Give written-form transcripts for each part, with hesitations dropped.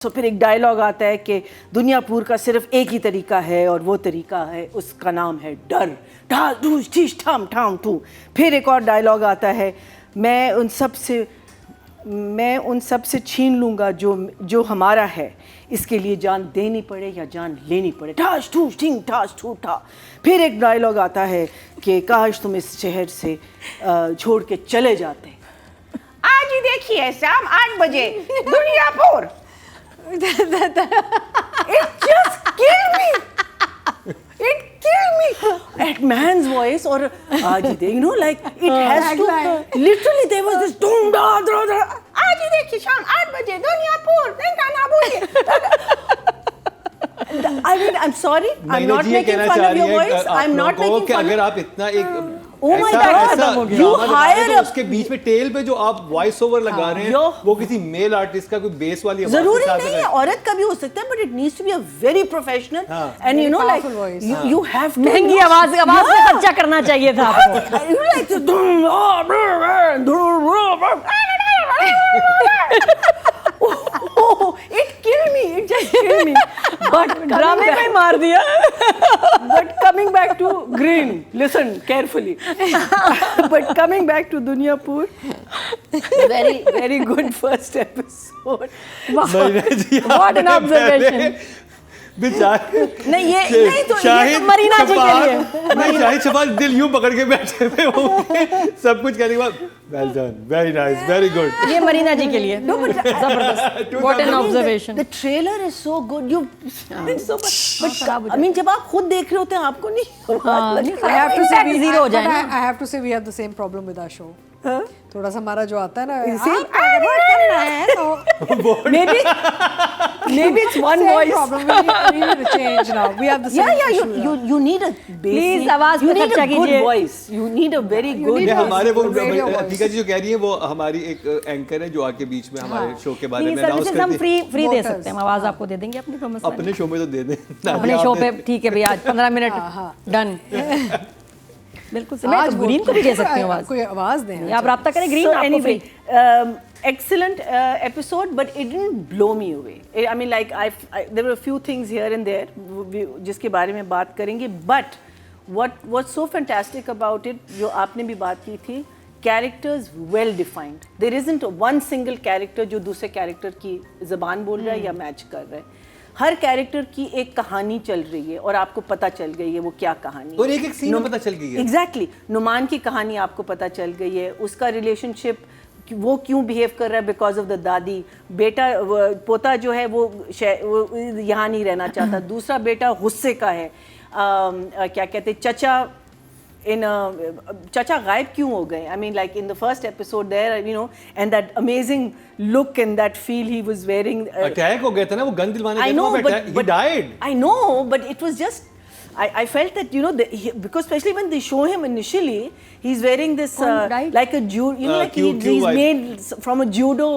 तो फिर एक डायलॉग आता है कि दुनियापुर का सिर्फ एक ही तरीका है और वो तरीका है, उसका नाम है डर। ढाल ढूस ठीस ठाम ठाम तू। फिर एक और डायलॉग आता है, मैं उन सब से छीन लूँगा जो हमारा है, इसके लिए जान देनी पड़े या जान लेनी पड़े। ठास ठूस ठिंग ठास ठू ठा। फिर एक डायलॉग आता है कि काश तुम इस शहर से छोड़ के चले जाते। आज ही देखिए शाम 8 बजे Duniyapur. It just killed me. It killed me. At man's voice or you know, like it has to. Literally, there was this doom da da da. आज ही देखिए शाम 8 बजे दुनियापुर। देखा ना भूलिए। I mean, I'm sorry. I'm not making fun of your voice. I'm not making fun. अगर आप इतना एक Oh my God! You hire उसके बीच में टेल पे जो आप वॉइस ओवर लगा रहे हैं वो किसी मेल आर्टिस्ट का कोई बेस वाली आवाज जरूरी नहीं है, औरत का भी हो सकता है, but it needs to be a very professional and you know like you have to महंगी आवाज में खर्चा करना चाहिए था आपको। You like to it killed me, it just killed me. But ड्रामे में ही मार दिया। But coming back to Green, listen carefully. But coming back to Dunyapur, very very good first episode. What an observation. नहीं ये तो मरीना जी के लिए। नहीं शाहिद शफाक दिल यूं पकड़ के बैठे हुए होंगे सब कुछ कहने के बाद well done very nice very good. ये मरीना जी के लिए जबरदस्त। What an observation. The trailer is so good. You so much. But I mean जब आप खुद देख रहे होते हैं आपको नहीं। I have to say zero हो जाए ना। I have to say we have the same problem with our show. थोड़ा सा हमारा जो आता है ना maybe it's one voice problem. We need to change now. We have the same issue. You need a Please आवाज you पे need खर्चा a good कीजिए। voice. You need a very good need voice. हमारे वो radio voice. Atika जी जो कह रही है वो हमारी एक एंकर है जो आके बीच में हमारे शो के बारे में प्लीज अनाउंस सर्विसेज हम करती है। फ्री दे सकते हैं, हम आवाज आपको दे देंगे अपनी प्रॉमिस। अपने शो में तो दे दें अपने शो पे ठीक है भैया, 15 मिनट डन। बिल्कुल सही। मैं ग्रीन को भी दे सकती हूँ आवाज। कोई आवाज दें आप राब्ता करें ग्रीन So आपको anyway, free. excellent episode, but it didn't blow me away. I mean, like there were a few things here and there जिसके बारे में बात करेंगे. But what's so fantastic about it, जो आपने भी बात की थी, characters well defined. There isn't one single character जो दूसरे character की ज़बान बोल रहा है या मैच कर रहा है. हर कैरेक्टर की एक कहानी चल रही है और आपको पता चल गई है वो क्या कहानी है और एक सीन में पता चल गई है। Exactly. नुमान की कहानी आपको पता चल गई है, उसका रिलेशनशिप वो क्यों बिहेव कर रहा है बिकॉज ऑफ द दादी। बेटा पोता जो है वो यहाँ नहीं रहना चाहता। दूसरा बेटा गुस्से का है। क्या कहते चचा चचा गायब क्यों हो गए। I mean like in the first episode there you know and that amazing look and that feel he was wearing. Attack हो गया था ना वो गन दिलवाने के लिए। He died. I know, but it was just I felt that you know because especially when they show him initially, he's wearing this like a like he's made from a judo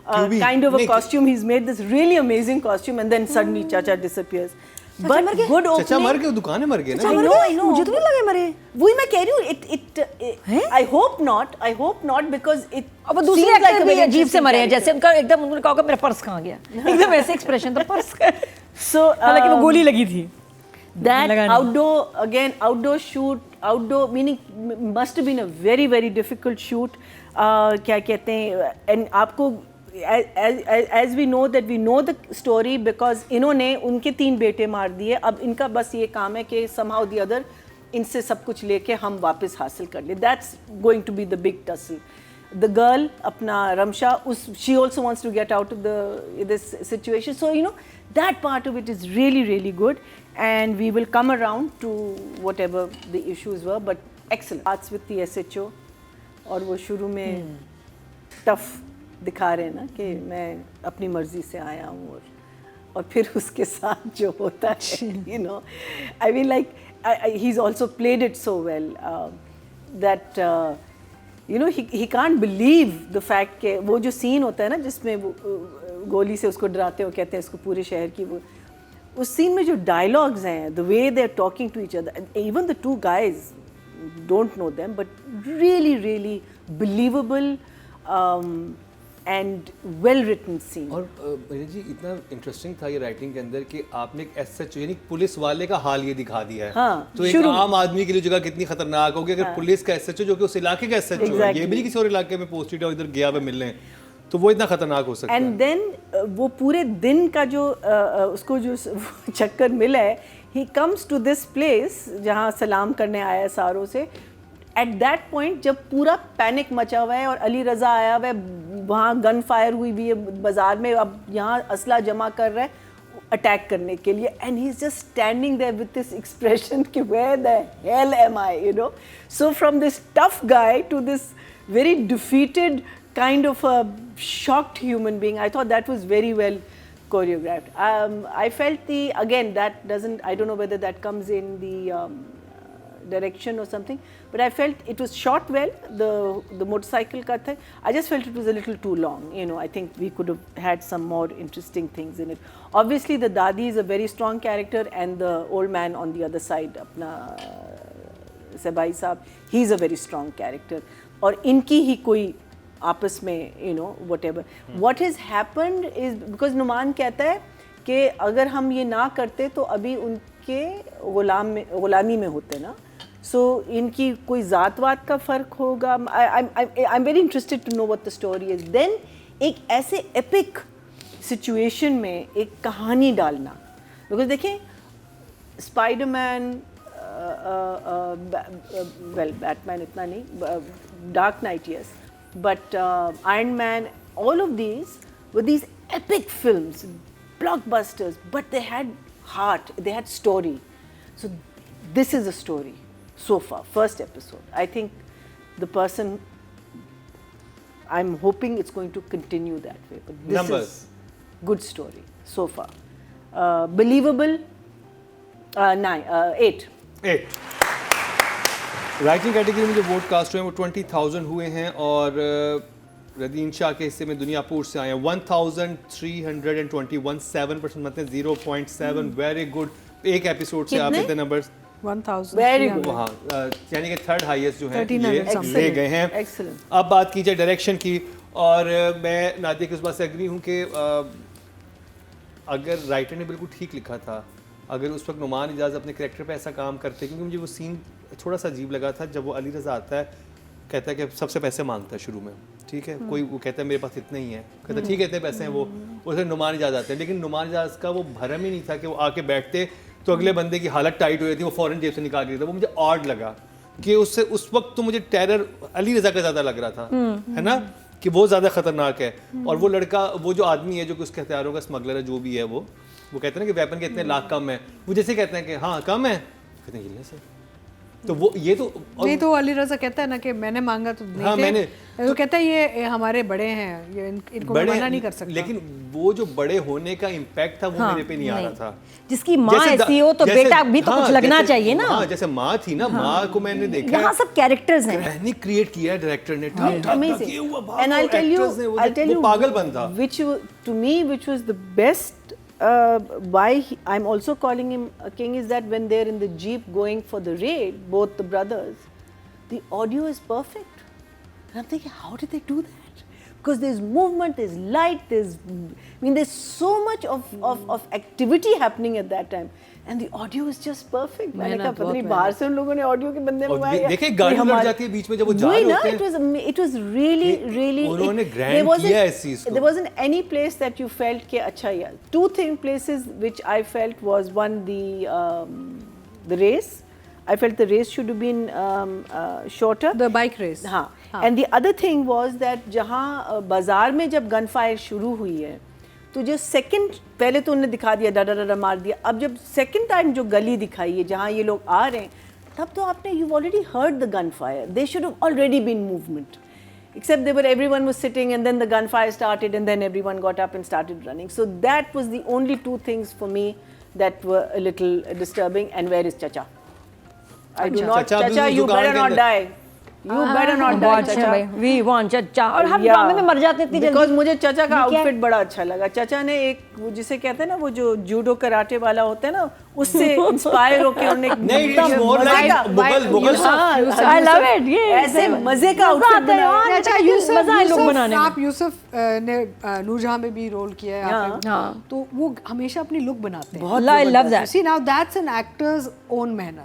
kind of a costume. He's made this really amazing costume, and then suddenly Chacha disappears. But good opening. चाचा मर गए, दुकानें मर गए ना। I know. मुझे तो नहीं लगे मरे। वही मैं कह रही हूँ I hope not because it अब दूसरे एक्टर भी अजीब से मरे हैं, जैसे उनका एकदम उन्होंने कहा मेरा पर्स कहाँ गया, एकदम ऐसे एक्सप्रेशन था पर्स का। So हालांकि वो गोली लगी थी। That outdoor shoot, meaning must have been a very very difficult shoot. क्या कहते हैं, and आपको as we know the story because इन्होंने उनके 3 बेटे मार दिए। अब इनका बस ये काम है कि somehow the other इनसे सब कुछ लेके हम वापस हासिल कर ले। That's going to be the big tussle. The girl अपना Ramsha she also wants to get out of this situation. So you know that part of it is really good. And we will come around to whatever the issues were, but excellent. Starts with the SHO और वो शुरू में tough दिखा रहे हैं ना कि मैं अपनी मर्जी से आया हूँ और फिर उसके साथ जो होता है you know I mean like he's also played it so well that you know he can't believe the fact कि वो जो scene होता है ना जिसमें वो गोली से उसको डराते हो कहते हैं इसको पूरे शहर की वो उस सीन में जो डायलॉग्स हैं, the way they're talking to each other, even the two guys don't know them, but really believable, and well written scene. और मीरा जी इतना इंटरेस्टिंग था ये राइटिंग के अंदर कि आपने एक एसएचओ यानी पुलिस वाले का हाल ये दिखा दिया है। हाँ, तो एक आम आदमी के लिए जगह कितनी खतरनाक होगी अगर पुलिस का एसएचओ जो कि उस इलाके का एसएचओ है, ये भी नहीं किसी और इलाके में पोस्टेड है इधर गया हुआ मिलने, तो वो इतना खतरनाक हो सकता है। एंड देन वो पूरे दिन का जो उसको जो चक्कर मिला है, he comes to this place जहाँ सलाम करने आया है सारों से। एट दैट पॉइंट जब पूरा पैनिक मचा हुआ है और अली रज़ा आया हुआ है, वहाँ गन फायर हुई भी है बाज़ार में, अब यहाँ असला जमा कर रहा है अटैक करने के लिए, and he is just standing there with this expression कि where the hell am I, you know. So from this tough guy to this very defeated kind of a shocked human being. I thought that was very well choreographed. I felt I don't know whether that comes in the direction or something, but I felt it was shot well, the motorcycle cut thing. I just felt it was a little too long, you know. I think we could have had some more interesting things in it. Obviously the Dadi is a very strong character, and the old man on the other side, apna Sabai Saab, he's a very strong character. और इनकी ही कोई आपस में you know whatever. What has happened is because Numan कहता है कि अगर हम ये ना करते तो अभी उनके गुलामी में होते ना, so इनकी कोई जातवात का फ़र्क होगा. I'm very interested to know what the story is. Then एक ऐसे epic situation में एक कहानी डालना, because देखें स्पाइडरमैन, well Batman इतना नहीं, Dark Knight yes, but Iron Man, all of these were these epic films, blockbusters, but they had heart, they had story. So this is a story so far, first episode. I think the person, I'm hoping it's going to continue that way, but this Numbers. is good story so far. Believable, 8. Writing category में जो vote cast हुए हैं वो 20,000 हुए हैं, और रदीन शाह के हिस्से में दुनियापुर से आए हैं 1,321, 7% मतलब 0.7, वेरी गुड। एक एपिसोड से आप इतने नंबर्स 1000 Very good. वहाँ यानी कि थर्ड हाईएस्ट जो है 1300 ये ले गए हैं। Excellent. अब बात की जाए डायरेक्शन की, और मैं नादिया की उस बात से एग्री हूँ कि अगर राइटर ने बिल्कुल ठीक लिखा था, अगर उस वक्त नुमान इजाज़ अपने कैरेक्टर पे ऐसा काम करते, क्योंकि मुझे वो सीन थोड़ा सा अजीब लगा था जब वो अली रज़ा आता है, कहता है कि सबसे पैसे मांगता है शुरू में, ठीक है, कोई वो कहता है मेरे पास इतने ही हैं, कहता है ठीक है इतने पैसे हैं, वो उसे नुमान इजाज़ आते हैं, लेकिन नुमान इजाज़ का वो भरम ही नहीं था कि वो आके बैठते तो अगले बंदे की हालत टाइट हो जाती, वो फ़ौरन जेब से निकाल के देता। वो मुझे ऑड लगा कि उससे उस वक्त तो मुझे टेरर अली रज़ा का ज़्यादा लग रहा था, है ना, कि वो ज़्यादा ख़तरनाक है। और वो लड़का, वो जो आदमी है जो कि उसके हथियारों का स्मगलर है जो भी है, वो कहते हैं ना कि वेपन के इतने लाख कम है, वो जैसे कहते हैं कि हाँ कम है, कहते हैं ये से, तो वो ये तो नहीं, तो अली रज़ा कहता है ना कि मैंने मांगा तो नहीं हाँ, थे, वो कहता है ये हमारे बड़े हैं, ये इनको मैं मना नहीं कर सकता। लेकिन वो जो बड़े होने का इम्पैक्ट था वो मेरे पे नहीं आ रहा था। जिसकी माँ ऐसी हो तो बेटा भी तो कुछ लगना चाहिए ना। हाँ, जैसे माँ थी ना, माँ को मैंने देखा, यहाँ सब कैरेक्टर्स हैं, मैंने क्रिएट किया है डायरेक्टर ने, Amazing. And I'll tell you पागलपन था, which to me which was the best. Why I'm also calling him a king is that when they're in the jeep going for the raid, both the brothers, the audio is perfect. And I'm thinking, how did they do that? Because there's movement, there's light, there's so much of activity happening at that time. And the audio is just perfect. मैंने कहा पता नहीं बाहर से उन लोगों ने audio के बंदे मंगवाए हैं। देखिए गाड़ी लड़ जाती है बीच में जब वो जा रहे होते हैं। It was really उन्होंने ग्रैंड किया इस चीज को। There wasn't any place that you felt कि अच्छा यार। Two places which I felt was one the race. I felt the race should have been shorter. The bike race. हाँ. And the other thing was that जहाँ बाजार में जब gun fire शुरू हुई है, तो जो सेकंड, पहले तो उन्होंने दिखा दिया डर मार दिया, अब जब सेकंड टाइम जो गली दिखाई है जहाँ ये लोग आ रहे हैं, तब तो आपने you already heard the gun fire, they should have already been movement, except everyone was sitting and then the gunfire started and then everyone got up and started running. So that was the only two things for me that were a little disturbing. And where is Chacha? I do not, Chacha, you better not die. You better not die, बहुत अच्छे चाचा। भाई, we want चचा, और हम Yeah. ड्रामे में मर जाते इतनी Because जल्दी। मुझे चाचा का ये क्या है? आउटफिट बड़ा अच्छा लगा। चाचा ने एक वो जिसे कहते हैं ना वो जो जूडो कराटे वाला होता है ना उससे इंस्पायर होकर उन्होंने नहीं, it is more मजे like का- मुगल हाँ, I love it, ये ऐसे मजे का मजा आउटफिट आता है बनाया। यार। अच्छा यूसुफ, मजा है लोग बनाने में। आप यूसुफ ने नूरजहां में भी रोल किया है आपने, हाँ। तो वो हमेशा अपनी लुक बनाते हैं। बहुत I love that. See now that's an actor's own मेहनत।